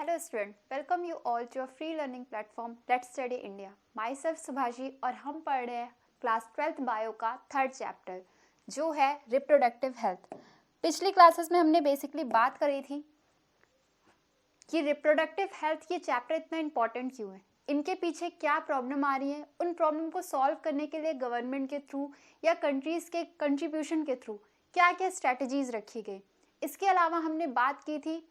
Hello student, welcome you all to your free learning platform Let's Study India. Myself Subhashi और हम पढ़ रहे हैं क्लास 12th बायो का थर्ड चैप्टर जो है रिप्रोडक्टिव हेल्थ। पिछली क्लासेस में हमने बेसिकली बात करी थी कि रिप्रोडक्टिव हेल्थ ये चैप्टर इतना इम्पॉर्टेंट क्यों है, इनके पीछे क्या प्रॉब्लम आ रही है, उन प्रॉब्लम को सॉल्व करने के लिए गवर्नमेंट के थ्रू या कंट्रीज़ के कंट्रीब्यूशन के थ्रू क्या क्या स्ट्रैटेजीज रखी गई। इसके अलावा हमने बात की थी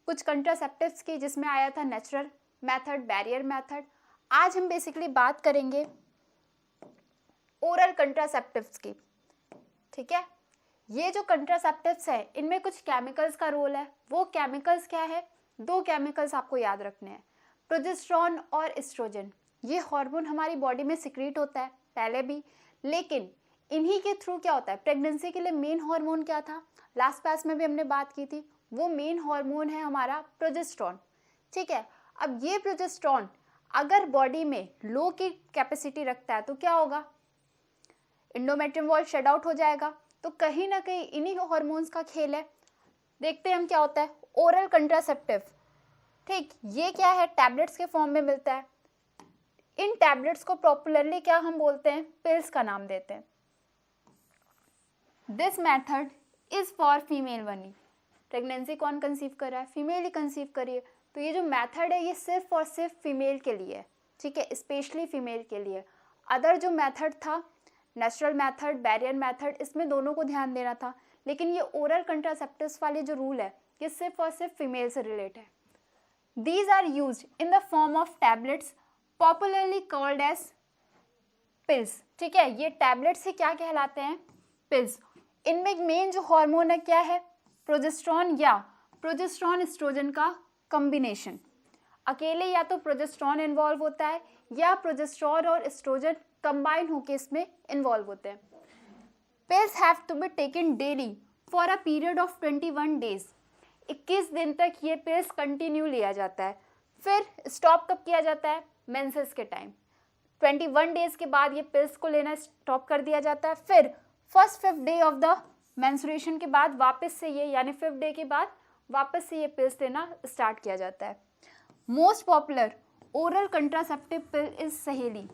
कुछ कंट्रासेप्टिव्स की जिसमें आया था नेचुरल मेथड, बैरियर मेथड। आज हम बेसिकली बात करेंगे ओरल कंट्रासेप्टिव्स की। ठीक है, ये जो कंट्रासेप्टिव्स है इनमें कुछ केमिकल्स का रोल है। वो केमिकल्स क्या है? दो केमिकल्स आपको याद रखने हैं, प्रोजेस्टेरॉन और एस्ट्रोजन। ये हार्मोन हमारी बॉडी में सिक्रीट होता है पहले भी, लेकिन इन्हीं के थ्रू क्या होता है, प्रेगनेंसी के लिए मेन हार्मोन क्या था, लास्ट क्लास में भी हमने बात की थी, वो मेन हार्मोन है हमारा प्रोजेस्टेरॉन। ठीक है, अब ये प्रोजेस्टेरॉन अगर बॉडी में लो की कैपेसिटी रखता है तो क्या होगा, एंडोमेट्रियम वॉल शट आउट हो जाएगा। तो कहीं ना कहीं इन्हीं हार्मोन्स का खेल है। देखते हैं हम क्या होता है ओरल कंट्रासेप्टिव। ठीक, ये क्या है, टैबलेट्स के फॉर्म में मिलता है। इन टैबलेट्स को पॉपुलरली क्या हम बोलते हैं, पिल्स का नाम देते हैं। This method is for female only. Pregnancy कौन कंसीव कर रहा है, फीमेल ही कंसीव करिए। तो ये जो मेथड है ये सिर्फ और सिर्फ फीमेल के लिए है। ठीक है, स्पेशली फीमेल के लिए। अदर जो मेथड था नेचुरल मेथड, बैरियर मेथड, इसमें दोनों को ध्यान देना था, लेकिन ये ओरल कंट्रासेप्टिव्स वाले जो रूल है ये सिर्फ और सिर्फ फीमेल से रिलेट है। These are use in the form of tablets popularly called as pills. ठीक है, ये टैबलेट्स ही क्या कहलाते हैं, पिल्स। इनमें मेन जो हार्मोन है क्या है, प्रोजेस्टेरॉन या प्रोजेस्टेरॉन एस्ट्रोजन का कॉम्बिनेशन। अकेले या तो प्रोजेस्टेरॉन इन्वॉल्व होता है या प्रोजेस्टेरॉन और एस्ट्रोजन कंबाइन होकर इसमें इन्वॉल्व होते हैं। Pills have to be taken daily for a period of 21 days. 21 दिन तक ये पिल्स कंटिन्यू लिया जाता है। फिर स्टॉप कब किया जाता है, मेंसेस के टाइम। 21 डेज के बाद ये पिल्स को लेना स्टॉप कर दिया जाता है। फिर first 5th day of the menstruation के बाद वापस से ये, यानी 5th डे के बाद वापस से ये पिल्स लेना स्टार्ट किया जाता है। Most popular oral contraceptive pill is सहेली।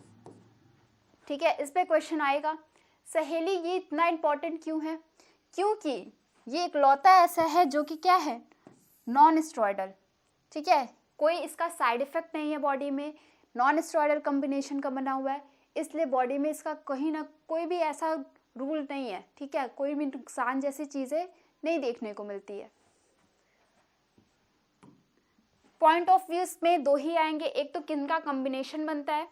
ठीक है, इस पे क्वेश्चन आएगा, सहेली ये इतना इंपॉर्टेंट क्यों है? क्योंकि ये इकलौता ऐसा है जो कि क्या है, नॉन स्टेरॉयडल। ठीक है, कोई इसका साइड इफेक्ट नहीं है बॉडी में, नॉन स्टेरॉयडल कॉम्बिनेशन का बना हुआ है, इसलिए बॉडी में इसका कहीं ना कोई भी ऐसा रूल नहीं है। ठीक है, कोई भी नुकसान जैसी चीजें नहीं देखने को मिलती है। पॉइंट ऑफ व्यू में दो ही आएंगे, एक तो किनका कॉम्बिनेशन बनता है,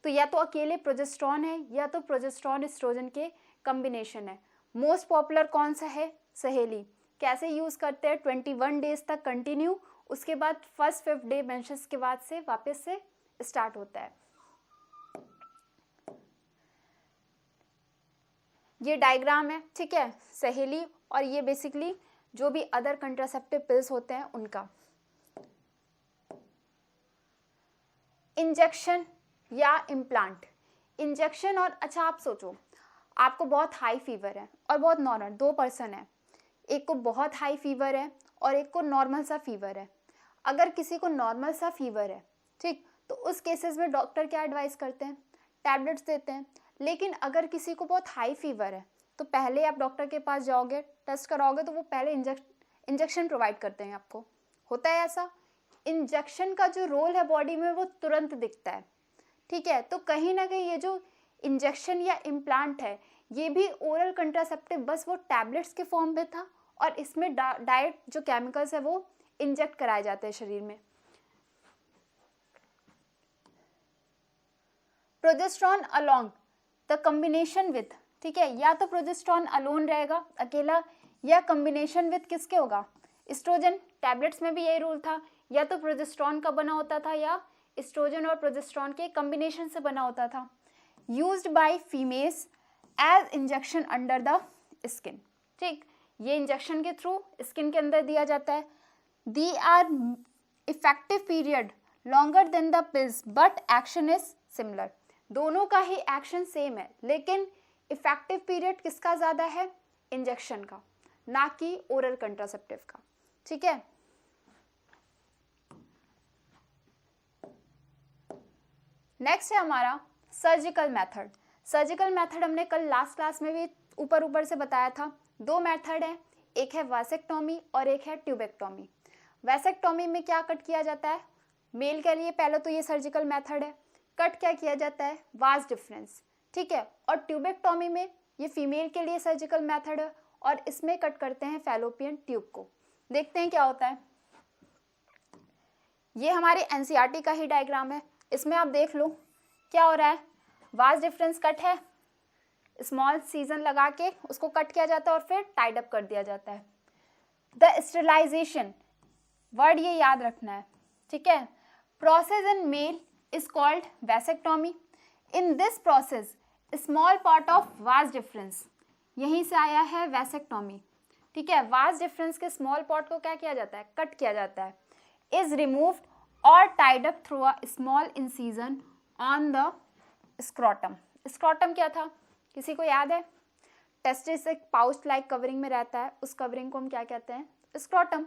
तो या तो अकेले प्रोजेस्टेरॉन है या तो प्रोजेस्टेरॉन एस्ट्रोजन के कॉम्बिनेशन है। मोस्ट पॉपुलर कौन सा है, सहेली। कैसे यूज करते हैं, 21 डेज तक कंटिन्यू, उसके बाद फर्स्ट 5th डे मेंसेस के बाद से वापस से स्टार्ट होता है। ये डायग्राम है, ठीक है, सहेली और ये बेसिकली जो भी अदर कंट्रासेप्टिव पिल्स होते हैं उनका। इंजेक्शन या इम्प्लांट। इंजेक्शन और, अच्छा आप सोचो आपको बहुत हाई फीवर है और बहुत नॉर्मल, 2 पर्सन है, एक को बहुत हाई फीवर है और एक को नॉर्मल सा फीवर है। अगर किसी को नॉर्मल सा फीवर है, ठीक, तो उस केसेस में डॉक्टर क्या एडवाइस करते हैं, टैबलेट्स देते हैं। लेकिन अगर किसी को बहुत हाई फीवर है तो पहले आप डॉक्टर के पास जाओगे, टेस्ट कराओगे, तो वो पहले इंजेक्शन प्रोवाइड करते हैं आपको। होता है ऐसा, इंजेक्शन का जो रोल है बॉडी में वो तुरंत दिखता है। ठीक है, तो कहीं ना कहीं ये जो इंजेक्शन या इम्प्लांट है ये भी ओरल कंट्रासेप्टिव, बस वो टैबलेट्स के फॉर्म में था और इसमें डायरेक्ट जो केमिकल्स है वो इंजेक्ट कराए जाते हैं शरीर में। Progesterone along the combination with, ठीक है, या तो प्रोजेस्टेरॉन अलोन रहेगा अकेला या कॉम्बिनेशन विथ किसके होगा, एस्ट्रोजन। टैबलेट्स में भी यही रूल था, या तो प्रोजेस्टेरॉन का बना होता था या एस्ट्रोजन और प्रोजेस्टेरॉन के कॉम्बिनेशन से बना होता था। Used by females as injection under the skin. ठीक, ये इंजेक्शन के थ्रू स्किन के अंदर दिया जाता है। They are effective period longer than the pills but action is similar. दोनों का ही एक्शन सेम है, लेकिन इफेक्टिव पीरियड किसका ज़्यादा है, इंजेक्शन का, ना कि ओरल कंट्रासेप्टिव का। ठीक है, नेक्स्ट है हमारा सर्जिकल मेथड। सर्जिकल मेथड हमने कल लास्ट क्लास में भी ऊपर ऊपर से बताया था। दो मेथड है, एक है वासेक्टोमी और एक है ट्यूबेक्टोमी। वैसेक्टोमी में क्या कट किया जाता है मेल के लिए, पहले तो ये सर्जिकल मेथड है। कट क्या किया जाता है, वास डिफरेंस, ठीक है। और ट्यूबेक्टोमी में ये फीमेल के लिए सर्जिकल मेथड है और इसमें कट करते हैं फैलोपियन ट्यूब को। देखते हैं क्या होता है। ये हमारे एनसीईआरटी का ही डायग्राम है, इसमें आप देख लो क्या हो रहा है। वास डिफरेंस कट है, स्मॉल सीजन लगा के उसको कट किया जाता है और फिर टाइड अप कर दिया जाता है। द स्टेरिलाइजेशन वर्ड ये याद रखना है, ठीक है। Process in male is called vasectomy. In this process small part of vas deferens, यहीं से आया है वैसेक्टोमी, ठीक है। वास डिफरेंस के स्मॉल पार्ट को क्या किया जाता है, कट किया जाता है। इज रिमूव्ड और tied up through a small incision on the scrotum. Scrotum क्या था, किसी को याद है? टेस्टिस एक पाउच लाइक कवरिंग में रहता है, उस कवरिंग को हम क्या कहते हैं, स्क्रोटम।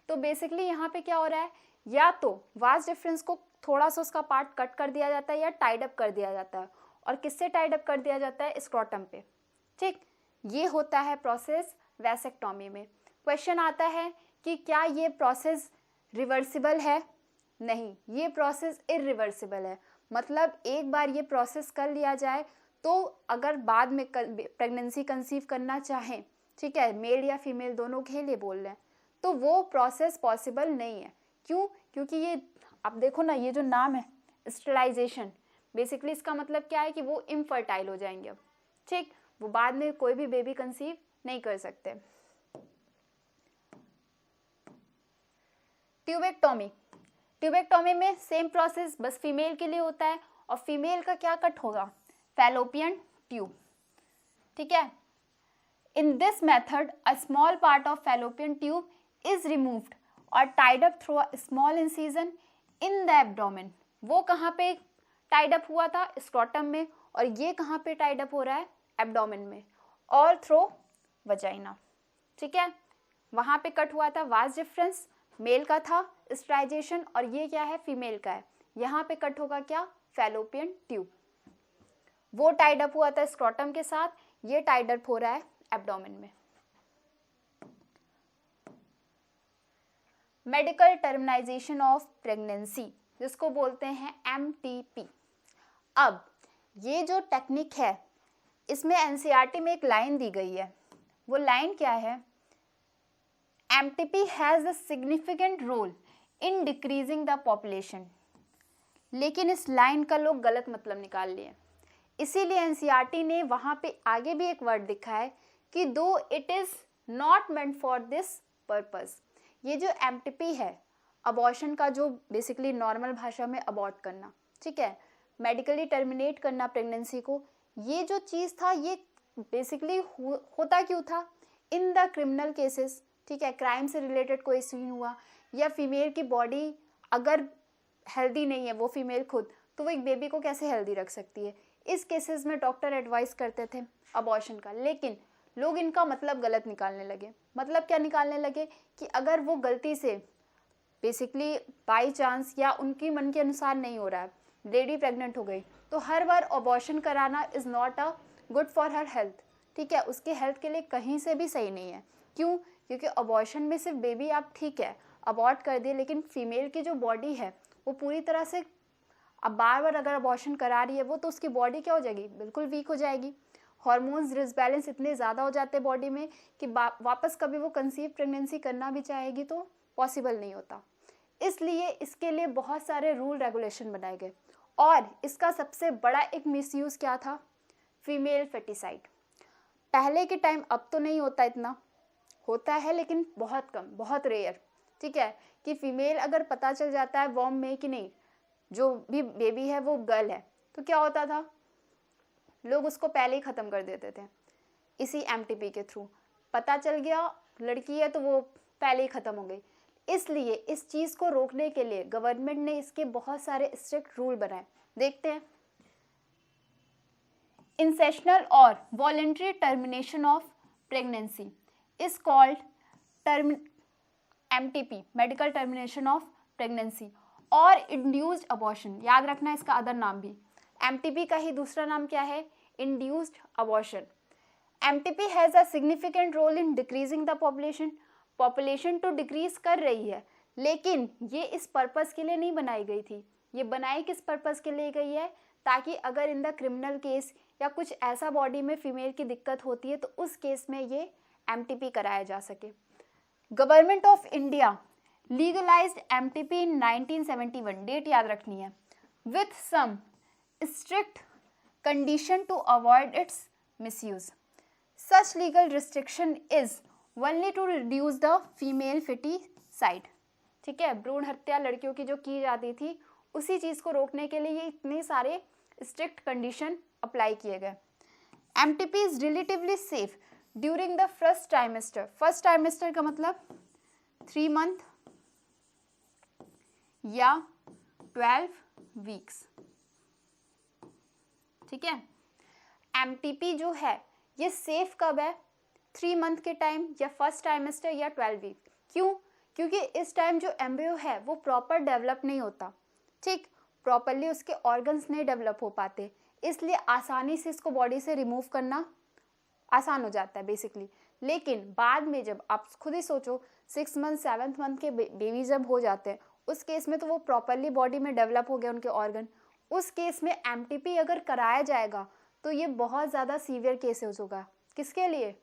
तो बेसिकली यहाँ पे क्या हो रहा है, या तो वास डिफरेंस को थोड़ा सा उसका पार्ट कट कर दिया जाता है या टाइड अप कर दिया जाता है। और किससे टाइड अप कर दिया जाता है, स्क्रोटम पे, ठीक। ये होता है प्रोसेस वैसेक्टोमी में। क्वेश्चन आता है कि क्या ये प्रोसेस रिवर्सिबल है? नहीं, ये प्रोसेस इरिवर्सिबल है। मतलब एक बार ये प्रोसेस कर लिया जाए तो अगर बाद में प्रेगनेंसी कंसीव करना चाहें, ठीक है, मेल या फीमेल दोनों के लिए बोल रहे हैं, तो वो प्रोसेस पॉसिबल नहीं है। क्यों? क्योंकि ये आप देखो ना, ये जो नाम है स्टेरिलाइजेशन, बेसिकली इसका मतलब क्या है कि वो इनफर्टाइल हो जाएंगे अब, ठीक। वो बाद में कोई भी बेबी कंसीव नहीं कर सकते। ट्यूबेक्टोमी, ट्यूबेक्टोमी में सेम प्रोसेस, बस फीमेल के लिए होता है। और फीमेल का क्या कट होगा, फैलोपियन ट्यूब, ठीक है। In this method a small part of fallopian tube is removed और tied up through a small incision in the abdomen. वो कहाँ पे टाइड अप हुआ था, स्क्रोटम में, और ये कहाँ पे टाइड अप हो रहा है, एब्डोमेन में, और थ्रो वजाइना, ठीक है। वहाँ पे कट हुआ था वास डिफरेंस, मेल का था स्टेरिलाइजेशन, और ये क्या है, फीमेल का है। यहाँ पे कट होगा क्या, फैलोपियन ट्यूब। वो टाइड अप हुआ था स्क्रोटम के साथ, ये टाइड अप हो रहा है एब्डोमेन में। मेडिकल टर्मिनाइजेशन ऑफ प्रेगनेंसी, जिसको बोलते हैं MTP। अब ये जो टेक्निक है, इसमें एनसीईआरटी में एक लाइन दी गई है। वो लाइन क्या है, MTP has a significant role in decreasing the population. लेकिन इस लाइन का लोग गलत मतलब निकाल लिए, इसीलिए एनसीईआरटी ने वहाँ पे आगे भी एक वर्ड लिखा है कि दो it is not meant for this purpose. ये जो MTP है, अबॉर्शन का जो बेसिकली नॉर्मल भाषा में अबॉर्ट करना, ठीक है, मेडिकली टर्मिनेट करना प्रेगनेंसी को, ये जो चीज़ था ये बेसिकली होता क्यों था, इन द क्रिमिनल केसेस, ठीक है, क्राइम से रिलेटेड कोई सीन हुआ, या फीमेल की बॉडी अगर हेल्दी नहीं है वो फीमेल खुद, तो वो एक बेबी को कैसे हेल्दी रख सकती है। इस केसेस में डॉक्टर एडवाइस करते थे अबॉर्शन का, लेकिन लोग इनका मतलब गलत निकालने लगे। मतलब क्या निकालने लगे कि अगर वो गलती से बेसिकली बाई चांस या उनकी मन के अनुसार नहीं हो रहा है, लेडी प्रेग्नेंट हो गई, तो हर बार अबॉर्शन कराना is not a good for her health, ठीक है, उसके हेल्थ के लिए कहीं से भी सही नहीं है। क्यों? क्योंकि अबॉर्शन में सिर्फ बेबी आप ठीक है अबॉर्ट कर दिए, लेकिन फीमेल की जो बॉडी है वो पूरी तरह से, अब बार बार अगर अबॉर्शन करा रही है वो, तो उसकी बॉडी क्या हो जाएगी, बिल्कुल वीक हो जाएगी। हार्मोन्स डिसबैलेंस इतने ज़्यादा हो जाते हैं बॉडी में कि वापस कभी वो कंसीव प्रेगनेंसी करना भी चाहेगी तो पॉसिबल नहीं होता। इसलिए इसके लिए बहुत सारे रूल रेगुलेशन बनाए गए, और इसका सबसे बड़ा एक मिसयूज़ क्या था, फीमेल फेटिसाइड। पहले के टाइम, अब तो नहीं होता, इतना होता है लेकिन बहुत कम, बहुत रेयर, ठीक है, कि फीमेल अगर पता चल जाता है वॉर्म में कि नहीं जो भी बेबी है वो गर्ल है, तो क्या होता था, लोग उसको पहले ही ख़त्म कर देते थे। इसी MTP के थ्रू पता चल गया लड़की है तो वो पहले ही ख़त्म हो गई। इसलिए इस चीज़ को रोकने के लिए गवर्नमेंट ने इसके बहुत सारे स्ट्रिक्ट रूल बनाए। देखते हैं। इंसेशनल और voluntary termination of pregnancy is called MTP, medical termination of pregnancy. और इंड्यूस्ड अबॉर्शन, याद रखना इसका अदर नाम भी। एमटीपी का ही दूसरा नाम क्या है? Induced abortion. MTP has a significant role in decreasing the population. Population तो डिक्रीज कर रही है, लेकिन ये इस पर्पस के लिए नहीं बनाई गई थी। ये बनाई किस पर्पस के लिए गई है? ताकि अगर इन द क्रिमिनल केस या कुछ ऐसा बॉडी में फीमेल की दिक्कत होती है तो उस केस में ये एमटीपी कराया जा सके। Government of India legalised MTP in 1971, date याद रखनी है, with some strict condition to avoid its misuse. Such legal restriction is only to reduce the female foeticide. ठीक है, भ्रूण हत्या लड़कियों की जो की जाती थी उसी चीज़ को रोकने के लिए ये इतने सारे स्ट्रिक्ट कंडीशन अप्लाई किए गए। MTP is relatively safe during the first trimester. First trimester का मतलब 3 मंथ या 12 वीक्स। ठीक है, एमटीपी जो है ये सेफ कब है? 3 मंथ के टाइम या फर्स्ट ट्राइमेस्टर या 12 वीक। क्यों? क्योंकि इस टाइम जो एम्ब्रियो है वो प्रॉपर डेवलप नहीं होता। ठीक, प्रॉपरली उसके ऑर्गन्स नहीं डेवलप हो पाते, इसलिए आसानी से इसको बॉडी से रिमूव करना आसान हो जाता है बेसिकली। लेकिन बाद में जब आप खुद ही सोचो 6 मंथ 7th मंथ के बेबी जब हो जाते हैं उस केस में तो वो प्रॉपरली बॉडी में डेवलप हो गए उनके ऑर्गन। उस केस में एमटीपी अगर कराया जाएगा तो ये बहुत ज़्यादा सीवियर केसेस होगा। किसके लिए?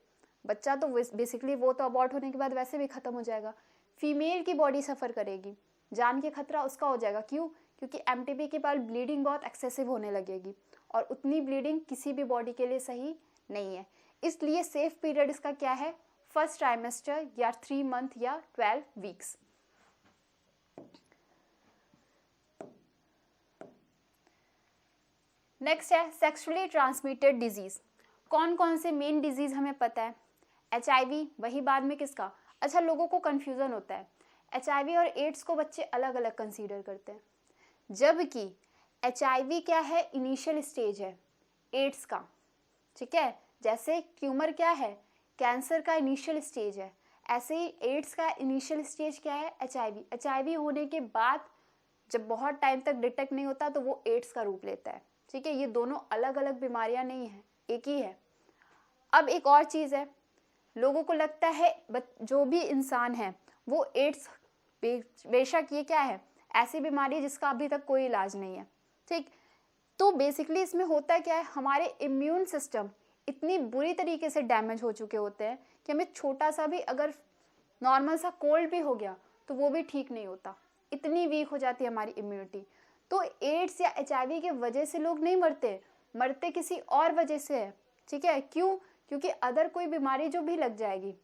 बच्चा तो बेसिकली वो तो अबॉर्ट होने के बाद वैसे भी ख़त्म हो जाएगा, फीमेल की बॉडी सफ़र करेगी, जान के खतरा उसका हो जाएगा। क्यों? क्योंकि एमटीपी के बाद ब्लीडिंग बहुत एक्सेसिव होने लगेगी और उतनी ब्लीडिंग किसी भी बॉडी के लिए सही नहीं है। इसलिए सेफ पीरियड इसका क्या है? फर्स्ट ट्राइमेस्टर या 3 मंथ या 12 वीक्स। नेक्स्ट है सेक्सुअली ट्रांसमिटेड डिजीज। कौन कौन से मेन डिजीज हमें पता है? एचआईवी, वही बाद में किसका? अच्छा, लोगों को कंफ्यूजन होता है, एचआईवी और एड्स को बच्चे अलग अलग कंसीडर करते हैं, जबकि एचआईवी क्या है? इनिशियल स्टेज है एड्स का। ठीक है, जैसे ट्यूमर क्या है? कैंसर का इनिशियल स्टेज है, ऐसे ही एड्स का इनिशियल स्टेज क्या है? एचआईवी। एचआईवी होने के बाद जब बहुत टाइम तक डिटेक्ट नहीं होता तो वो एड्स का रूप लेता है। ठीक है, ये दोनों अलग अलग बीमारियां नहीं हैं, एक ही है। अब एक और चीज़ है, लोगों को लगता है जो भी इंसान है वो एड्स, बेशक ये क्या है? ऐसी बीमारी है जिसका अभी तक कोई इलाज नहीं है। ठीक, तो बेसिकली इसमें होता क्या है? हमारे इम्यून सिस्टम इतनी बुरी तरीके से डैमेज हो चुके होते हैं कि हमें छोटा सा भी अगर नॉर्मल सा कोल्ड भी हो गया तो वो भी ठीक नहीं होता, इतनी वीक हो जाती है हमारी इम्यूनिटी। तो एड्स या एचआईवी की वजह से लोग नहीं मरते किसी और वजह से है। ठीक है, क्यों? क्योंकि अदर कोई बीमारी जो भी लग जाएगी,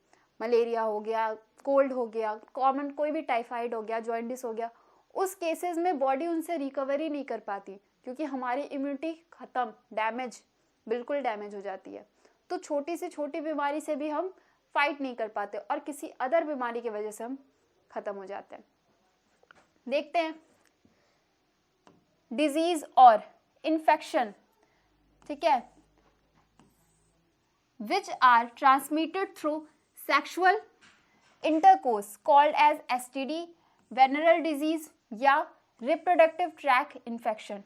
मलेरिया हो गया, कोल्ड हो गया, कॉमन कोई भी टाइफाइड हो गया, जॉन्डिस हो गया, उस केसेस में बॉडी उनसे रिकवरी नहीं कर पाती क्योंकि हमारी इम्यूनिटी ख़त्म, डैमेज, बिल्कुल डैमेज हो जाती है। तो छोटी से छोटी बीमारी से भी हम फाइट नहीं कर पाते और किसी अदर बीमारी की वजह से हम ख़त्म हो जाते हैं। देखते हैं डिजीज और इन्फेक्शन। ठीक है, which are transmitted through sexual intercourse called as STD, venereal disease या reproductive tract infection।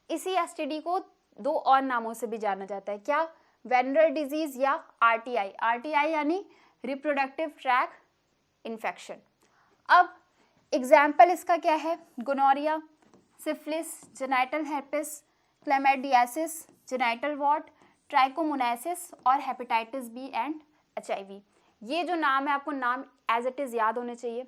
इसी STD को 2 और नामों से भी जाना जाता है, क्या? venereal disease या RTI। RTI यानी reproductive tract infection। अब एग्जाम्पल इसका क्या है? Gonorrhoea, syphilis, genital herpes, chlamydiasis, genital wart, trichomoniasis और हेपेटाइटिस बी एंड एचआईवी। ये जो नाम है आपको नाम एज इट इज़ याद होने चाहिए,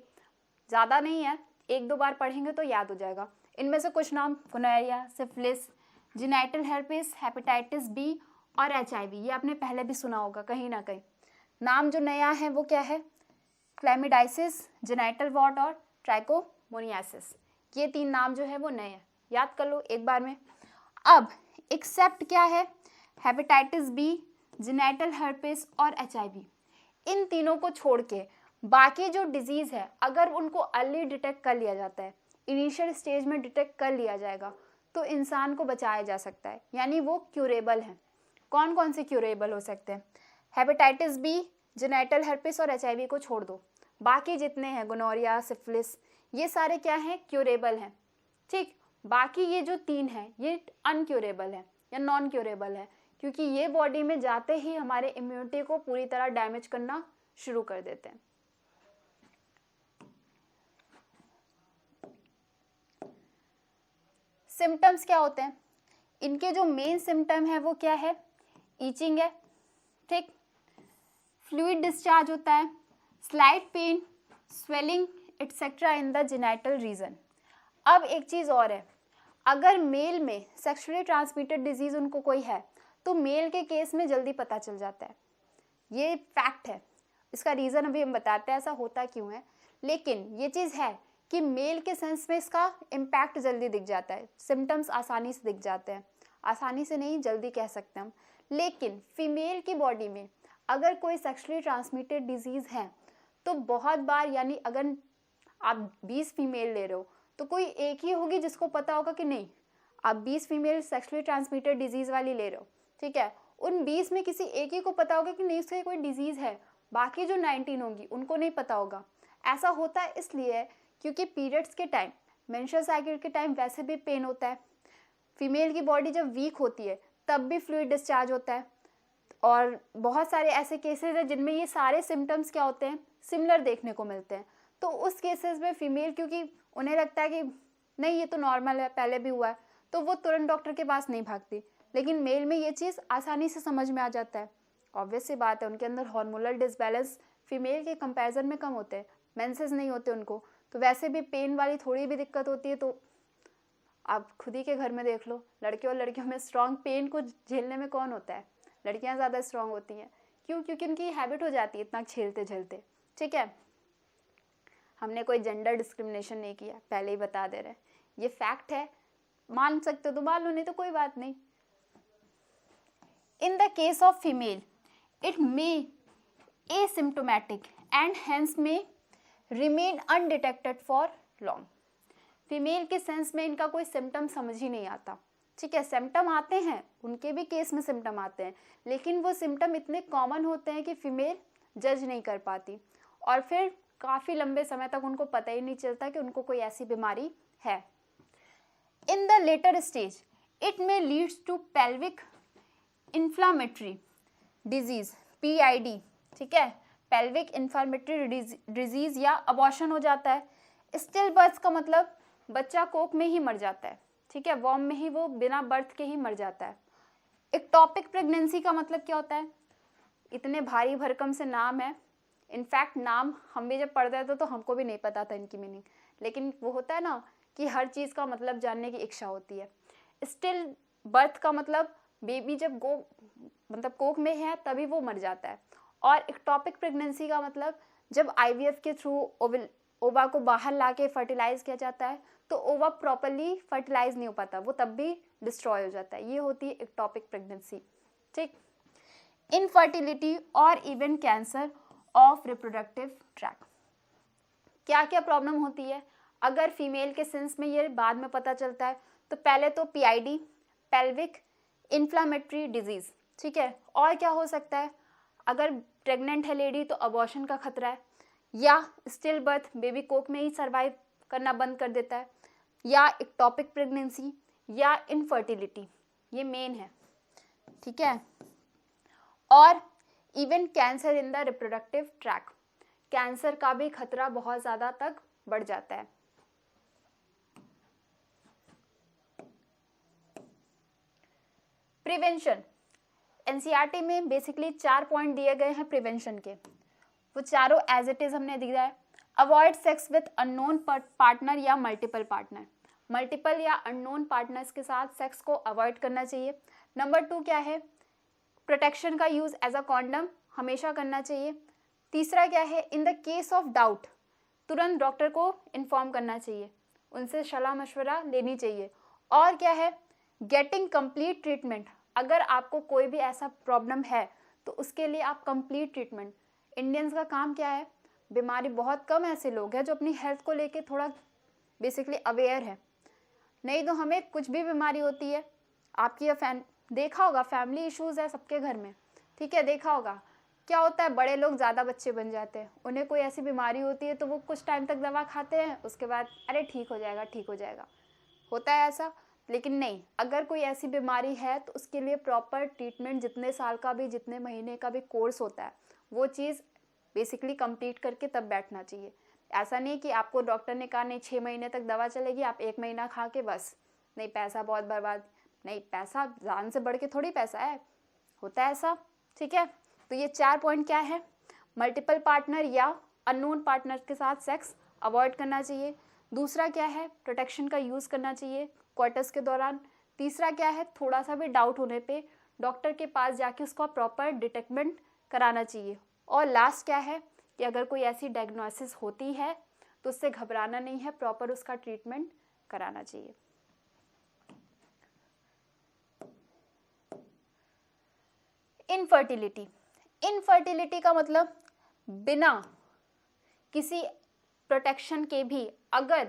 ज़्यादा नहीं है, 1-2 बार पढ़ेंगे तो याद हो जाएगा। इनमें से कुछ नाम gonorrhoea, syphilis, genital herpes, hepatitis B और एचआईवी, ये आपने पहले भी सुना होगा कहीं ना कहीं। नाम जो नया है वो क्या है? क्लैमिडाइसिस, जेनाइटल वॉर्ट और ट्राइकोमोनियासिस। ये 3 नाम जो है वो नए हैं, याद कर लो एक बार में। अब एक्सेप्ट क्या है? हेपेटाइटिस बी, जेनाइटल herpes और एचआईवी, इन तीनों को छोड़ के बाकी जो डिजीज़ है अगर उनको अर्ली डिटेक्ट कर लिया जाता है, इनिशियल स्टेज में डिटेक्ट कर लिया जाएगा तो इंसान को बचाया जा सकता है, यानी वो क्यूरेबल हैं। कौन कौन से क्यूरेबल हो सकते हैं? हेपेटाइटिस बी, जेनाइटल herpes और एचआईवी को छोड़ दो, बाकी जितने हैं गोनोरिया, सिफिलिस, ये सारे क्या हैं? क्यूरेबल हैं। ठीक, बाकी ये जो 3 है ये अनक्यूरेबल है या नॉन क्यूरेबल है, क्योंकि ये बॉडी में जाते ही हमारे इम्यूनिटी को पूरी तरह डैमेज करना शुरू कर देते हैं। सिम्टम्स क्या होते हैं? इनके जो मेन सिम्टम है वो क्या है? ईचिंग है, ठीक, फ्लूइड डिस्चार्ज होता है, slight pain, swelling etcetera in the genital region. अब एक चीज़ और है, अगर मेल में सेक्सुअली ट्रांसमिटेड डिजीज़ उनको कोई है तो मेल के केस में जल्दी पता चल जाता है, ये फैक्ट है। इसका रीज़न अभी हम बताते हैं ऐसा होता क्यों है, लेकिन ये चीज़ है कि मेल के सेंस में इसका इम्पैक्ट जल्दी दिख जाता है, सिम्टम्स आसानी से दिख जाते हैं, आसानी से नहीं जल्दी कह सकते हम। लेकिन फीमेल की बॉडी में अगर कोई सेक्सुअली ट्रांसमिटेड डिजीज़ है तो बहुत बार, यानी अगर आप 20 फीमेल ले रहे हो तो कोई एक ही होगी जिसको पता होगा कि नहीं आप 20 फीमेल सेक्सुअली ट्रांसमिटेड डिजीज़ वाली ले रहे हो, ठीक है, उन 20 में किसी एक ही को पता होगा कि नहीं उससे कोई डिजीज़ है, बाकी जो 19 होंगी उनको नहीं पता होगा। ऐसा होता है इसलिए क्योंकि पीरियड्स के टाइम, मेंस्ट्रुअल साइकिल के टाइम वैसे भी पेन होता है, फीमेल की बॉडी जब वीक होती है तब भी फ्लूइड डिस्चार्ज होता है, और बहुत सारे ऐसे केसेस हैं जिनमें ये सारे सिम्टम्स क्या होते हैं, सिमिलर देखने को मिलते हैं। तो उस केसेस में फीमेल, क्योंकि उन्हें लगता है कि नहीं ये तो नॉर्मल है, पहले भी हुआ है, तो वो तुरंत डॉक्टर के पास नहीं भागती। लेकिन मेल में ये चीज़ आसानी से समझ में आ जाता है, ऑब्वियस सी बात है, उनके अंदर हार्मोनल डिसबैलेंस फीमेल के कंपैरिजन में कम होते हैं, मेंसेस नहीं होते उनको, तो वैसे भी पेन वाली थोड़ी भी दिक्कत होती है तो आप खुद ही के घर में देख लो, लड़के और लड़कियों में स्ट्रॉन्ग पेन को झेलने में कौन होता है? लड़कियां ज़्यादा स्ट्रॉन्ग होती हैं। क्यों? क्योंकि उनकी हैबिट हो जाती है इतना झेलते झेलते, ठीक है। हमने कोई जेंडर डिस्क्रिमिनेशन नहीं किया, पहले ही बता दे रहे हैं, ये फैक्ट है, मान सकते हो तो मान लो, नहीं तो कोई बात नहीं। In the case of female it may asymptomatic and hence may remain undetected for long. Female के सेंस में इनका कोई सिम्टम समझ ही नहीं आता, ठीक है, सिम्टम आते हैं, उनके भी केस में सिम्टम आते हैं, लेकिन वो सिम्टम इतने कॉमन होते हैं कि फीमेल जज नहीं कर पाती, और फिर काफ़ी लंबे समय तक उनको पता ही नहीं चलता कि उनको कोई ऐसी बीमारी है। In the later stage it may leads to pelvic inflammatory disease, PID, ठीक है, पेल्विक इन्फ्लामेटरी डिजीज, या अबॉर्शन हो जाता है। स्टिल बर्थ का मतलब बच्चा कोख में ही मर जाता है, ठीक है, वॉर्म में ही, वो बिना बर्थ के ही मर जाता है। एक्टोपिक प्रेगनेंसी का मतलब क्या होता है? इतने भारी भरकम से नाम है, इनफैक्ट नाम हम भी जब पढ़ते थे तो हमको भी नहीं पता था इनकी मीनिंग, लेकिन वो होता है ना कि हर चीज़ का मतलब जानने की इच्छा होती है। स्टिल बर्थ का मतलब बेबी जब कोख में है तभी वो मर जाता है, और एक्टोपिक प्रेगनेंसी का मतलब जब IVF के थ्रू ओवा को बाहर लाके फर्टिलाइज किया जाता है तो ओवा प्रॉपरली फर्टिलाइज नहीं हो पाता, वो तब भी डिस्ट्रॉय हो जाता है, ये होती है एक्टोपिक प्रेगनेंसी, ठीक। इनफर्टिलिटी और even cancer of reproductive tract, क्या क्या प्रॉब्लम होती है अगर फीमेल के सेंस में, ये बाद में पता चलता है। तो पहले तो PID, पेल्विक इन्फ्लामेटरी डिजीज, ठीक है, और क्या हो सकता है? अगर प्रेग्नेंट है लेडी तो अबॉर्शन का खतरा है, या स्टिल बर्थ, बेबी कोख में ही सर्वाइव करना बंद कर देता है, या एक्टोपिक प्रेगनेंसी, या इनफर्टिलिटी, ये मेन है, ठीक है। और even cancer in the reproductive tract, cancer का भी खतरा बहुत ज़्यादा तक बढ़ जाता है। प्रिवेंशन, NCERT में बेसिकली 4 पॉइंट दिए गए हैं प्रिवेंशन के, वो चारों एज इट इज हमने दिया है। Avoid sex with unknown partner या मल्टीपल पार्टनर, मल्टीपल या अननोन पार्टनर्स के साथ सेक्स को अवॉइड करना चाहिए। नंबर 2 क्या है? प्रोटेक्शन का यूज एज अ कॉन्डम हमेशा करना चाहिए। तीसरा क्या है? In the case of doubt तुरंत डॉक्टर को इन्फॉर्म करना चाहिए, उनसे सलाह मशवरा लेनी चाहिए। और क्या है? गेटिंग कंप्लीट ट्रीटमेंट, अगर आपको कोई भी ऐसा प्रॉब्लम है तो उसके लिए आप कंप्लीट ट्रीटमेंट। इंडियंस का काम क्या है? बीमारी, बहुत कम ऐसे लोग हैं जो अपनी हेल्थ को लेके थोड़ा बेसिकली अवेयर है, नहीं तो हमें कुछ भी बीमारी होती है, आपकी देखा होगा फैमिली इश्यूज है सबके घर में, ठीक है, देखा होगा क्या होता है, बड़े लोग ज़्यादा बच्चे बन जाते हैं, उन्हें कोई ऐसी बीमारी होती है तो वो कुछ टाइम तक दवा खाते हैं, उसके बाद अरे ठीक हो जाएगा ठीक हो जाएगा, होता है ऐसा? लेकिन नहीं, अगर कोई ऐसी बीमारी है तो उसके लिए प्रॉपर ट्रीटमेंट, जितने साल का भी, जितने महीने का भी कोर्स होता है, वो चीज़ बेसिकली कंप्लीट करके तब बैठना चाहिए। ऐसा नहीं कि आपको डॉक्टर ने कहा नहीं 6 महीने तक दवा चलेगी, आप 1 महीना खा के बस, नहीं पैसा बहुत बर्बाद। नहीं, पैसा जान से बढ़ के थोड़ी पैसा है, होता है ऐसा, ठीक है। तो ये 4 पॉइंट क्या है? मल्टीपल पार्टनर या अननोन पार्टनर के साथ सेक्स अवॉइड करना चाहिए। दूसरा क्या है? प्रोटेक्शन का यूज़ करना चाहिए क्वार्टर्स के दौरान। तीसरा क्या है? थोड़ा सा भी डाउट होने पे डॉक्टर के पास जाके उसका प्रॉपर डिटेक्टमेंट कराना चाहिए। और लास्ट क्या है कि अगर कोई ऐसी डायग्नोसिस होती है तो उससे घबराना नहीं है, प्रॉपर उसका ट्रीटमेंट कराना चाहिए। इनफर्टिलिटी, इनफर्टिलिटी का मतलब बिना किसी प्रोटेक्शन के भी अगर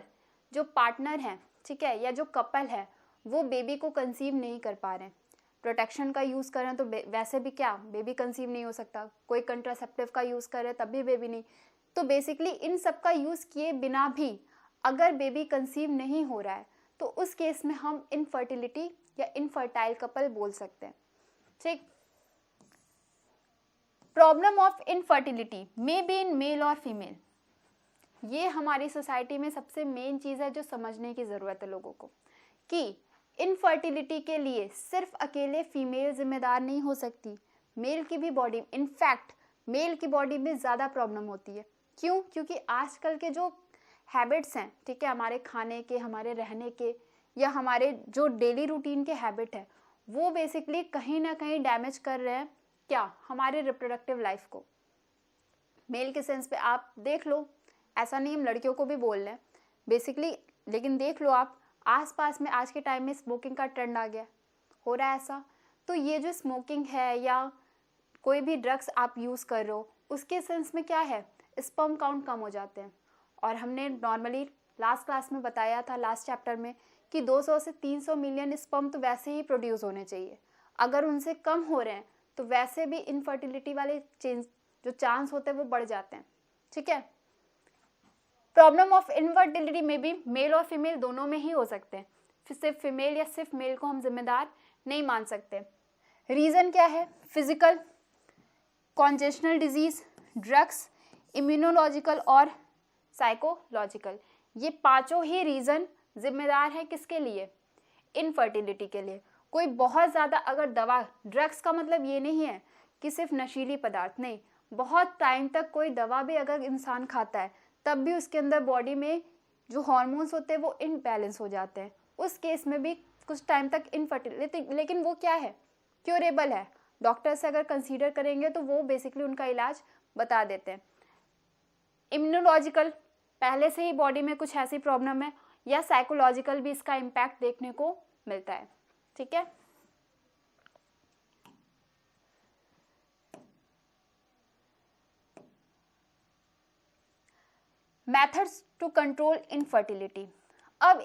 जो पार्टनर है, ठीक है, या जो कपल है, वो बेबी को कंसीव नहीं कर पा रहे हैं, प्रोटेक्शन का यूज़ करें तो वैसे भी क्या बेबी कंसीव नहीं हो सकता, कोई कंट्रासेप्टिव का यूज़ करे तब भी बेबी नहीं, तो बेसिकली इन सब का यूज़ किए बिना भी अगर बेबी कंसीव नहीं हो रहा है तो उस केस में हम इनफर्टिलिटी या इनफर्टाइल कपल बोल सकते हैं, ठीक। Problem of infertility may be in male और फीमेल, ये हमारी सोसाइटी में सबसे मेन चीज़ है जो समझने की ज़रूरत है लोगों को, कि इनफर्टिलिटी के लिए सिर्फ अकेले फीमेल जिम्मेदार नहीं हो सकती, मेल की भी बॉडी, इनफैक्ट मेल की बॉडी में ज़्यादा प्रॉब्लम होती है। क्यों? क्योंकि आजकल के जो हैबिट्स हैं, ठीक है, हमारे खाने के, हमारे रहने के, या हमारे जो डेली रूटीन के हैबिट है, वो बेसिकली कहीं ना कहीं डैमेज कर रहे हैं क्या, हमारे रिप्रोडक्टिव लाइफ को। मेल के सेंस पे आप देख लो, ऐसा नहीं हम लड़कियों को भी बोल रहे हैं बेसिकली, लेकिन देख लो आप आसपास में आज के टाइम में स्मोकिंग का ट्रेंड आ गया, हो रहा है ऐसा। तो ये जो स्मोकिंग है या कोई भी ड्रग्स आप यूज़ कर रहे हो, उसके सेंस में क्या है, स्पर्म काउंट कम हो जाते हैं। और हमने नॉर्मली लास्ट क्लास में बताया था, लास्ट चैप्टर में, कि 200 से 300 मिलियन स्पर्म तो वैसे ही प्रोड्यूस होने चाहिए, अगर उनसे कम हो रहे हैं तो वैसे भी इनफर्टिलिटी वाले जो चांस होते हैं वो बढ़ जाते हैं, ठीक है। प्रॉब्लम ऑफ इनफर्टिलिटी में भी मेल और फीमेल दोनों में ही हो सकते हैं, सिर्फ फीमेल या सिर्फ मेल को हम जिम्मेदार नहीं मान सकते। रीज़न क्या है? फिजिकल, कॉन्जेशनल डिजीज, ड्रग्स, इम्यूनोलॉजिकल और साइकोलॉजिकल, ये पांचों ही रीज़न जिम्मेदार है किसके लिए? इनफर्टिलिटी के लिए। कोई बहुत ज़्यादा अगर दवा, ड्रग्स का मतलब ये नहीं है कि सिर्फ नशीली पदार्थ, नहीं, बहुत टाइम तक कोई दवा भी अगर इंसान खाता है तब भी उसके अंदर बॉडी में जो हार्मोन्स होते हैं वो इनबैलेंस हो जाते हैं, उस केस में भी कुछ टाइम तक इनफर्टिलिटी, लेकिन वो क्या है, क्योरेबल है। डॉक्टर से अगर कंसीडर करेंगे तो वो बेसिकली उनका इलाज बता देते हैं। इम्यूनोलॉजिकल, पहले से ही बॉडी में कुछ ऐसी प्रॉब्लम है, या साइकोलॉजिकल भी इसका इम्पैक्ट देखने को मिलता है, ठीक है। Methods to control infertility. अब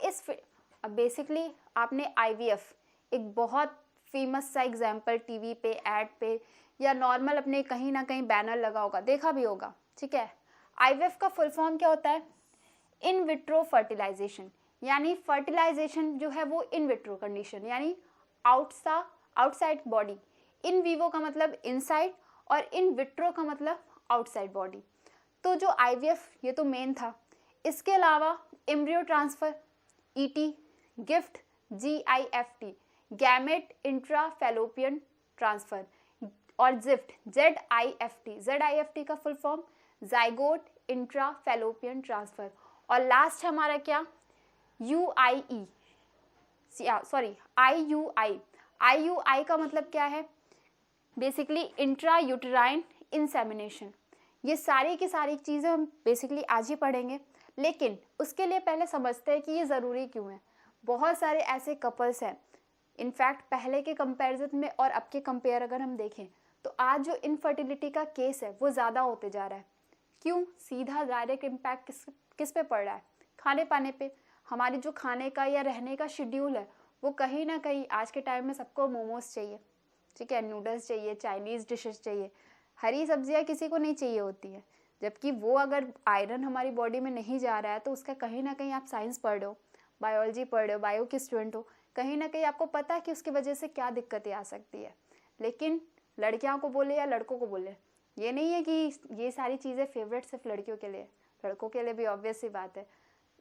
बेसिकली आपने आईवीएफ, एक बहुत फेमस सा एग्जाम्पल टीवी पे, एड पे, या नॉर्मल अपने कहीं ना कहीं बैनर लगा होगा, देखा भी होगा, ठीक है। आईवीएफ का फुल फॉर्म क्या होता है? इन विट्रो फर्टिलाइजेशन, यानी फर्टिलाइजेशन जो है वो इन विट्रो कंडीशन, यानी आउटसाइड बॉडी। इन वीवो का मतलब इनसाइड और इन विट्रो का मतलब आउटसाइड बॉडी। तो जो आईवीएफ ये तो मेन था, इसके अलावा embryo transfer, ET, gift, GIFT, gamete intra fallopian transfer, और जिफ्ट, जेडआईएफटी का full form zygote intra fallopian transfer, और लास्ट हमारा क्या, आईयूआई का मतलब क्या है? Basically intra uterine insemination. ये सारी की सारी चीज़ें हम बेसिकली आज ही पढ़ेंगे, लेकिन उसके लिए पहले समझते हैं कि ये ज़रूरी क्यों है। बहुत सारे ऐसे कपल्स हैं, इनफैक्ट पहले के कंपैरिजन में और अब के कंपेयर अगर हम देखें तो आज जो इनफर्टिलिटी का केस है वो ज़्यादा होते जा रहा है। क्यों? सीधा डायरेक्ट इम्पैक्ट किस पे पड़ रहा है? खाने पाने पे। हमारी जो खाने का या रहने का शेड्यूल है वो कहीं ना कहीं आज के टाइम में सबको मोमोज चाहिए, ठीक है, नूडल्स चाहिए, चाइनीज़ डिशेस चाहिए, हरी सब्जियां किसी को नहीं चाहिए होती है। जबकि वो अगर आयरन हमारी बॉडी में नहीं जा रहा है तो उसका कहीं ना कहीं, आप साइंस पढ़ रहे हो, बायोलॉजी पढ़ रहे हो, बायो के स्टूडेंट हो, कहीं ना कहीं आपको पता है कि उसकी वजह से क्या दिक्कतें आ सकती है। लेकिन लड़कियों को बोले या लड़कों को बोले, ये नहीं है कि ये सारी चीज़ें फेवरेट सिर्फ लड़कियों के लिए, लड़कों के लिए भी ऑब्वियस सी बात है।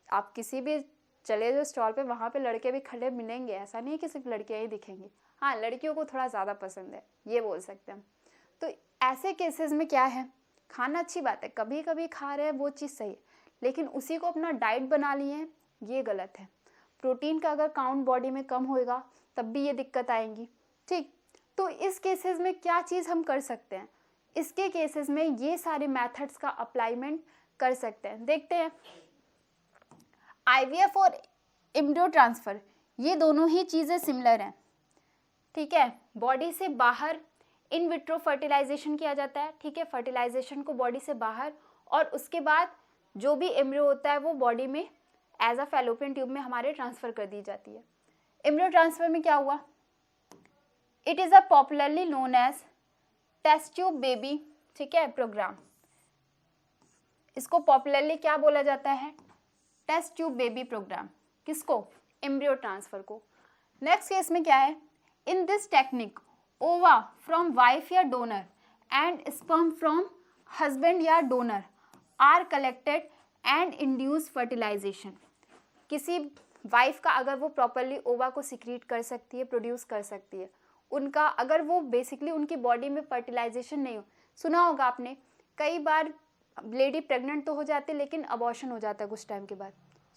आप किसी भी चले जो स्टॉल पे, वहाँ पे लड़के भी खड़े मिलेंगे, ऐसा नहीं है कि सिर्फ लड़कियाँ ही दिखेंगी। हाँ, लड़कियों को थोड़ा ज़्यादा पसंद है, ये बोल सकते हैं हम। तो ऐसे केसेस में क्या है, खाना अच्छी बात है, कभी कभी खा रहे हैं वो चीज़ सही है, लेकिन उसी को अपना डाइट बना लिए हैं, ये गलत है। प्रोटीन का अगर काउंट बॉडी में कम होएगा तब भी ये दिक्कत आएंगी। ठीक, तो इस केसेस में क्या चीज़ हम कर सकते हैं, इसके केसेस में ये सारे मेथड्स का अप्लाईमेंट कर सकते हैं। देखते हैं IVF और एम्ब्रियो ट्रांसफ़र, ये दोनों ही चीज़ें सिमिलर हैं। ठीक है, बॉडी से बाहर इन विट्रो फर्टिलाइजेशन किया जाता है। ठीक है, फर्टिलाइजेशन को बॉडी से बाहर, और उसके बाद जो भी एम्ब्रियो होता है वो बॉडी में एज अ फैलोपियन ट्यूब में हमारे ट्रांसफ़र कर दी जाती है। एम्ब्रियो ट्रांसफ़र में क्या हुआ, it is a popularly known as test tube baby, ठीक है, प्रोग्राम। इसको पॉपुलरली क्या बोला जाता है, टेस्ट ट्यूब बेबी प्रोग्राम। किसको, एम्ब्रियो ट्रांसफ़र को। नेक्स्ट केस में क्या है, in this technique ova from wife या donor and sperm from husband या donor are collected and induce fertilisation. किसी वाइफ का अगर वो प्रॉपरली ओवा को सिक्रीट कर सकती है, प्रोड्यूस कर सकती है, उनका अगर वो बेसिकली उनकी बॉडी में फर्टिलाइजेशन नहीं हो, सुना होगा आपने कई बार लेडी प्रेग्नेंट तो हो जाती है लेकिन अबॉर्शन हो जाता है कुछ टाइम के बाद,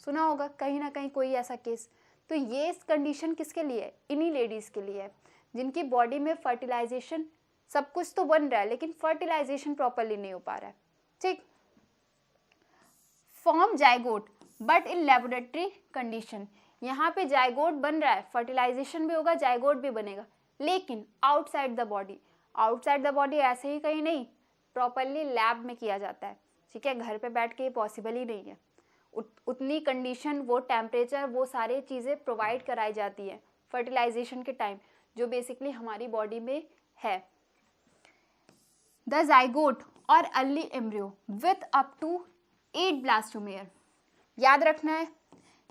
सुना होगा कहीं ना कहीं कोई ऐसा केस। तो ये कंडीशन किसके लिए है, इन्हीं लेडीज़ के लिए है जिनकी बॉडी में फर्टिलाइजेशन, सब कुछ तो बन रहा है लेकिन फर्टिलाइजेशन प्रॉपरली नहीं हो पा रहा है। ठीक, form zygote but in laboratory condition, यहाँ पे जाइगोट बन रहा है, फर्टिलाइजेशन भी होगा, जाइगोट भी बनेगा, लेकिन outside the body. Outside the body ऐसे ही कहीं नहीं, प्रॉपरली लैब में किया जाता है। ठीक है, घर पे बैठ के ये पॉसिबल ही नहीं है। उतनी कंडीशन, वो टेम्परेचर, वो सारी चीज़ें प्रोवाइड कराई जाती है फर्टिलाइजेशन के टाइम, जो बेसिकली हमारी बॉडी में है। द जाइगोट और early embryo with up to 8 blastomere, याद रखना है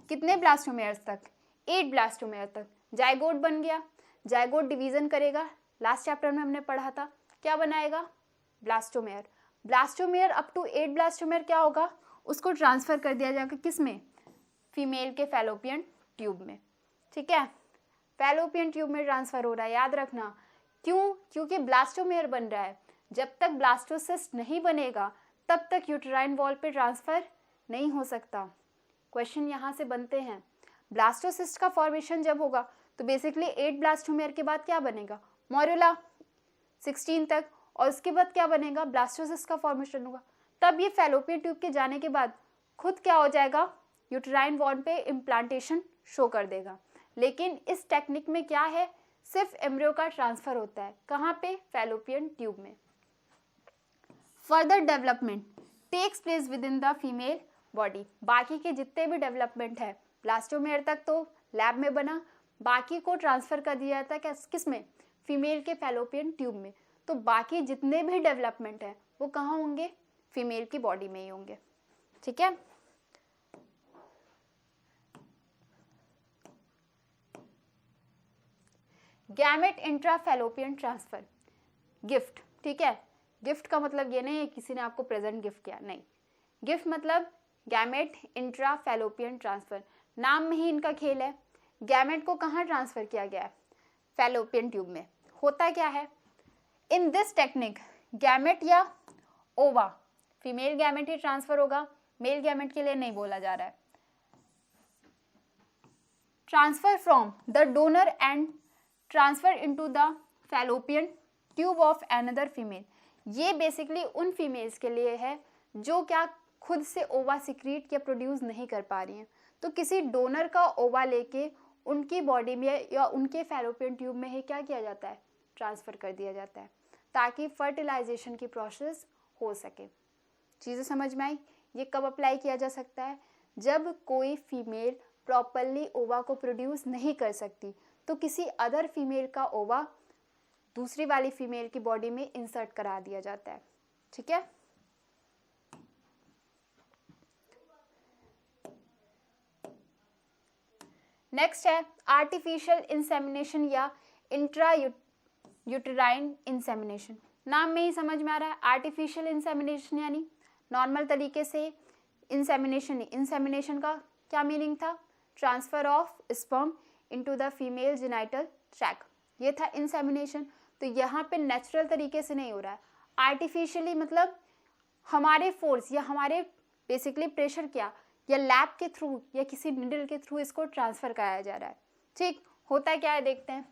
कितने ब्लास्टोमेयर्स तक, 8 ब्लास्टोमेयर तक। जाइगोट बन गया, जाइगोट डिवीजन करेगा, लास्ट चैप्टर में हमने पढ़ा था, क्या बनाएगा, blastomere. Blastomere up to 8 blastomere क्या होगा, उसको ट्रांसफर कर दिया जाएगा किस में, फीमेल के फैलोपियन ट्यूब में। ठीक है, फैलोपियन ट्यूब में ट्रांसफर हो रहा है, याद रखना। क्यों, क्योंकि ब्लास्टोमेयर बन रहा है। जब तक ब्लास्टोसिस्ट नहीं बनेगा तब तक यूटेराइन वॉल पे ट्रांसफर नहीं हो सकता। क्वेश्चन यहाँ से बनते हैं, ब्लास्टोसिस्ट का फॉर्मेशन जब होगा तो बेसिकली 8 ब्लास्टोमेयर के बाद क्या बनेगा, मोरुला 16 तक, और उसके बाद क्या बनेगा, ब्लास्टोसिस्ट का फॉर्मेशन होगा। तब ये फैलोपियन ट्यूब के जाने के बाद खुद क्या हो जाएगा, यूटेराइन वॉल पे इम्प्लांटेशन शो कर देगा। लेकिन इस टेक्निक में क्या है, सिर्फ एम्ब्रियो का ट्रांसफर होता है, कहाँ पे, फैलोपियन ट्यूब में। Further development takes place within the female body, बाकी के जितने भी डेवलपमेंट है, ब्लास्टोमेयर तक तो लैब में बना, बाकी को ट्रांसफर कर दिया जाता है किस में, फीमेल के फैलोपियन ट्यूब में। तो बाकी जितने भी डेवलपमेंट है वो कहाँ होंगे, फीमेल की बॉडी में ही होंगे। ठीक है, gamete intra fallopian transfer, gift. ठीक है, गिफ्ट का मतलब ये नहीं है किसी ने आपको प्रेजेंट गिफ्ट किया, नहीं, गिफ्ट मतलब गैमेट इंट्रा फैलोपियन ट्रांसफर, नाम में ही इनका खेल है। गैमेट को कहाँ ट्रांसफर किया गया है, फैलोपियन ट्यूब में। होता क्या है, इन दिस टेक्निक गैमेट या ओवा, फीमेल गैमेट ही ट्रांसफर होगा, मेल गैमेट के लिए नहीं बोला जा रहा है। Transfer from the donor and transfer into the fallopian tube of another female, ये बेसिकली उन फीमेल्स के लिए है जो क्या खुद से ओवा सिक्रीट या प्रोड्यूस नहीं कर पा रही हैं, तो किसी डोनर का ओवा लेके उनकी बॉडी में या उनके फैलोपियन ट्यूब में ही क्या किया जाता है, ट्रांसफ़र कर दिया जाता है, ताकि फर्टिलाइजेशन की प्रोसेस हो सके। चीज़ें समझ में आई। ये कब अप्लाई किया जा सकता है, जब कोई फीमेल प्रॉपरली ओवा को प्रोड्यूस नहीं कर सकती, तो किसी अदर फीमेल का ओवा दूसरी वाली फीमेल की बॉडी में इंसर्ट करा दिया जाता है। ठीक है, नेक्स्ट है आर्टिफिशियल इंसेमिनेशन या इंट्रा यूटेराइन इंसेमिनेशन। नाम में ही समझ में आ रहा है, आर्टिफिशियल इंसेमिनेशन यानी नॉर्मल तरीके से इंसेमिनेशन। इंसेमिनेशन का क्या मीनिंग था? Transfer of sperm into the female genital tract, ये था इंसेमिनेशन। तो यहाँ पे नेचुरल तरीके से नहीं हो रहा है, आर्टिफिशियली, मतलब हमारे फोर्स या हमारे बेसिकली प्रेशर क्या या लैब के थ्रू या किसी निडल के थ्रू इसको ट्रांसफर कराया जा रहा है। ठीक, होता क्या है देखते हैं।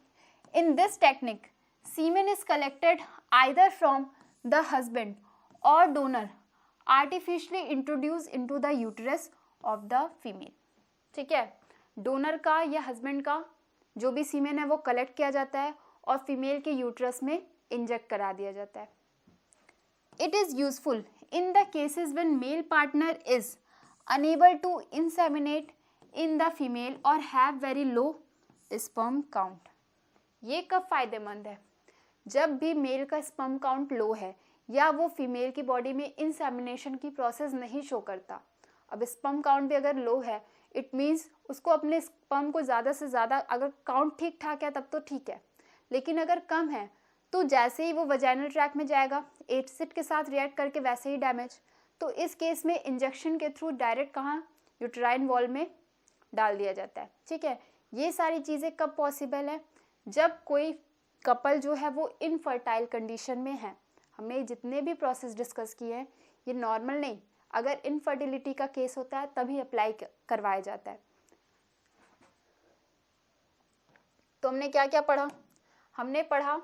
In this technique semen is collected either from the husband or donor artificially introduce into the uterus of the female. ठीक है, डोनर का या हस्बैंड का जो भी सीमेन है वो कलेक्ट किया जाता है और फीमेल के यूटेरस में इंजेक्ट करा दिया जाता है। It is useful in the cases when male partner is unable to inseminate in the female or have very low sperm count। ये कब फायदेमंद है? जब भी मेल का स्पर्म काउंट लो है या वो फीमेल की बॉडी में इंसेमिनेशन की प्रोसेस नहीं शो करता। अब स्पर्म काउंट भी अगर लो है, इट मीन्स उसको अपने स्पर्म को ज़्यादा से ज़्यादा, अगर काउंट ठीक ठाक है तब तो ठीक है, लेकिन अगर कम है तो जैसे ही वो वजाइनल ट्रैक में जाएगा एसिड के साथ रिएक्ट करके वैसे ही डैमेज। तो इस केस में इंजेक्शन के थ्रू डायरेक्ट कहाँ? यूटेराइन वॉल में डाल दिया जाता है। ठीक है, ये सारी चीज़ें कब पॉसिबल है? जब कोई कपल जो है वो इनफर्टाइल कंडीशन में है। हमने जितने भी प्रोसेस डिस्कस किए हैं ये नॉर्मल नहीं, अगर इनफर्टिलिटी का केस होता है तभी अप्लाई करवाया जाता है। तो हमने क्या क्या पढ़ा? हमने पढ़ा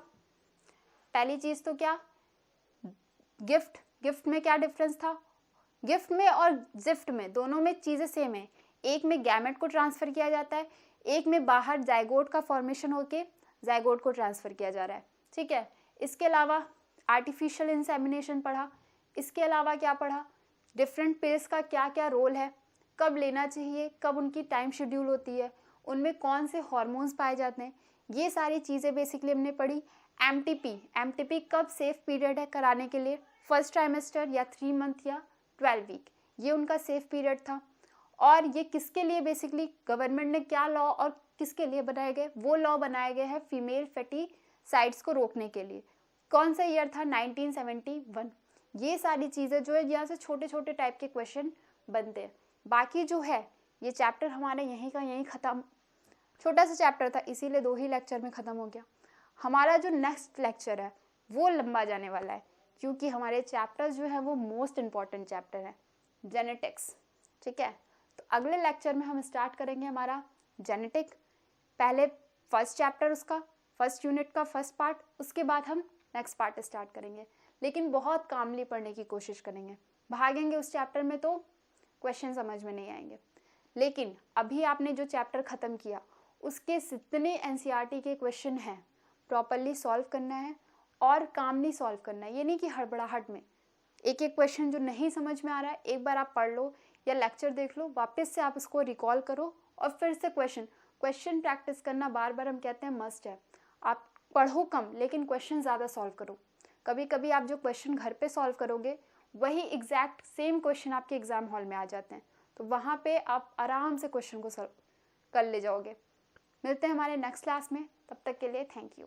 पहली चीज तो क्या, गिफ्ट। गिफ्ट में क्या डिफरेंस था? गिफ्ट में और जिफ्ट में दोनों में चीजें सेम है। एक में गैमेट को ट्रांसफर किया जाता है, एक में बाहर जाइगोट का फॉर्मेशन होके जाइगोट को ट्रांसफर किया जा रहा है। ठीक है, इसके अलावा आर्टिफिशियल इंसेमिनेशन पढ़ा। इसके अलावा क्या पढ़ा? डिफरेंट पिल्स का क्या क्या रोल है, कब लेना चाहिए, कब उनकी टाइम शेड्यूल होती है, उनमें कौन से हॉर्मोन्स पाए जाते हैं, ये सारी चीज़ें बेसिकली हमने पढ़ी। एमटीपी कब सेफ पीरियड है कराने के लिए? फर्स्ट ट्राइमेस्टर या 3 मंथ या 12 वीक, ये उनका सेफ पीरियड था। और ये किसके लिए बेसिकली गवर्नमेंट ने क्या लॉ और किसके लिए बनाए गए? वो लॉ बनाए गए हैं फीमेल फैटिसाइड्स को रोकने के लिए। कौन सा ईयर था? 1971। ये सारी चीज़ें जो है यहाँ से छोटे छोटे टाइप के क्वेश्चन बनते हैं। बाकी जो है ये चैप्टर हमारे यहीं का यहीं ख़त्म, छोटा सा चैप्टर था इसीलिए 2 ही लेक्चर में ख़त्म हो गया। हमारा जो नेक्स्ट लेक्चर है वो लंबा जाने वाला है, क्योंकि हमारे चैप्टर्स जो है वो मोस्ट इम्पॉर्टेंट चैप्टर है, जेनेटिक्स। ठीक है, तो अगले लेक्चर में हम स्टार्ट करेंगे हमारा जेनेटिक। पहले फर्स्ट चैप्टर उसका फर्स्ट यूनिट का फर्स्ट पार्ट, उसके बाद हम नेक्स्ट पार्ट स्टार्ट करेंगे, लेकिन बहुत कामली पढ़ने की कोशिश करेंगे। भागेंगे उस चैप्टर में तो क्वेश्चन समझ में नहीं आएंगे। लेकिन अभी आपने जो चैप्टर ख़त्म किया उसके जितने एनसीईआरटी के क्वेश्चन हैं प्रॉपरली सॉल्व करना है और कामली सॉल्व करना है। ये नहीं कि हड़बड़ाहट में एक एक क्वेश्चन जो नहीं समझ में आ रहा है एक बार आप पढ़ लो या लेक्चर देख लो, वापस से आप उसको रिकॉल करो और फिर से क्वेश्चन प्रैक्टिस करना बार बार हम कहते हैं मस्ट है। आप पढ़ो कम लेकिन क्वेश्चन ज़्यादा सॉल्व करो। कभी कभी आप जो क्वेश्चन घर पे सॉल्व करोगे वही एग्जैक्ट सेम क्वेश्चन आपके एग्जाम हॉल में आ जाते हैं, तो वहाँ पे आप आराम से क्वेश्चन को सॉल्व कर ले जाओगे। मिलते हैं हमारे नेक्स्ट क्लास में, तब तक के लिए थैंक यू।